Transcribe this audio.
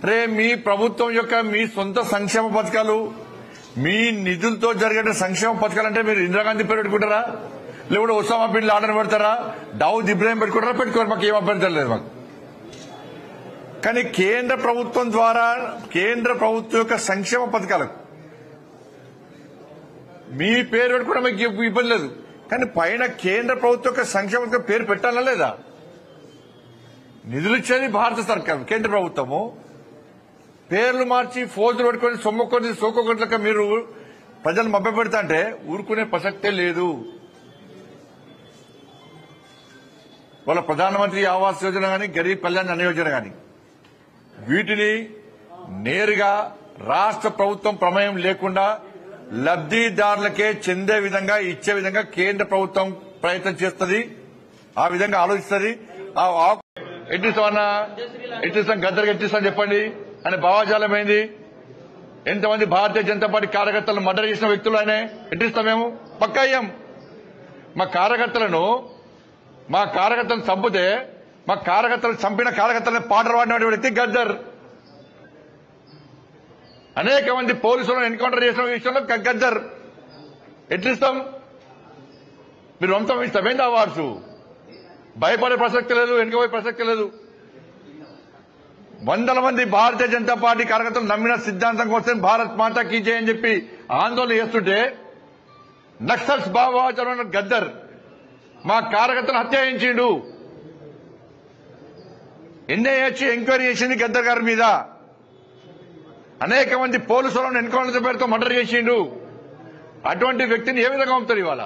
రే మీ ప్రభుత్వం యొక్క మీ సొంత సంక్షేమ పథకాలు మీ నిధులతో జరిగే సంక్షేమ పథకాలు అంటే మీరు ఇందిరాగాంధీ పేరు పెట్టుకుంటారా, లేకపోతే ఒసామా బిన్ లాడన్ పెడతారా, దావుద్ ఇబ్రాహిం పెట్టుకుంటారా? పెట్టుకోరు, మాకు ఏం అభ్యంతరం లేదు మాకు. కానీ కేంద్ర ప్రభుత్వం ద్వారా కేంద్ర ప్రభుత్వం యొక్క సంక్షేమ పథకాలకు మీ పేరు పెట్టుకోవడం మీకు ఇబ్బంది లేదు, కానీ పైన కేంద్ర ప్రభుత్వం యొక్క సంక్షేమ పథకం పేరు పెట్టాలా లేదా? నిధులు ఇచ్చేది భారత సర్కార్ కేంద్ర ప్రభుత్వము, పేర్లు మార్చి ఫోజులు పెట్టుకుని సొమ్ముకొని సోకొకట్లక మీరు ప్రజలు మభ్య పెడతా అంటే ఊరుకునే ప్రసక్తే లేదు. వాళ్ళ ప్రధానమంత్రి ఆవాస్ యోజన గాని గరీబ్ కళ్యాణ్ అన్న యోజన గాని వీటిని నేరుగా రాష్ట్ర ప్రభుత్వం ప్రమేయం లేకుండా లబ్దిదారులకే చెందే విధంగా ఇచ్చే విధంగా కేంద్ర ప్రభుత్వం ప్రయత్నం చేస్తుంది, ఆ విధంగా ఆలోచిస్తుంది. ఎట్టిస్తామన్నా ఎట్టిస్తాం, గద్దరికి ఎట్టిస్తాం చెప్పండి అని భావాజాలం ఏంది? ఎంతమంది భారతీయ జనతా పార్టీ కార్యకర్తలను మర్డర్ చేసిన వ్యక్తులు ఆయన ఎట్టిస్తాం? మేము పక్కా అయ్యాం. మా కార్యకర్తలను చంపితే మా కార్యకర్తలు చంపిన కార్యకర్తలను పాటలు పాడిన వ్యక్తి గద్దర్. అనేక మంది పోలీసులను ఎన్కౌంటర్ చేసిన విషయంలో గద్దర్. ఎట్లిస్తాం? మీరు వంతం ఇస్తామేంది అవార్డ్స్? భయపడే ప్రసక్తి లేదు, వెనుకపోయే ప్రసక్తి లేదు. వందల మంది భారతీయ జనతా పార్టీ కార్యకర్తలు నమ్మిన సిద్ధాంతం కోసం భారత్ మాతా కీ జై అని చెప్పి ఆందోళన చేస్తుంటే నక్సల్స్ భావజాలం గద్దర్ మా కార్యకర్తలు హత్య చేయించిండు. ఎన్ఐఏ ఎంక్వైరీ చేసింది గద్దర్ గారి మీద. అనేక మంది పోలీసులను ఎన్కౌంటర్ పేరుతో మర్డర్ చేసిండు. అటువంటి వ్యక్తిని ఏ విధంగా పంపుతారు ఇవాళ?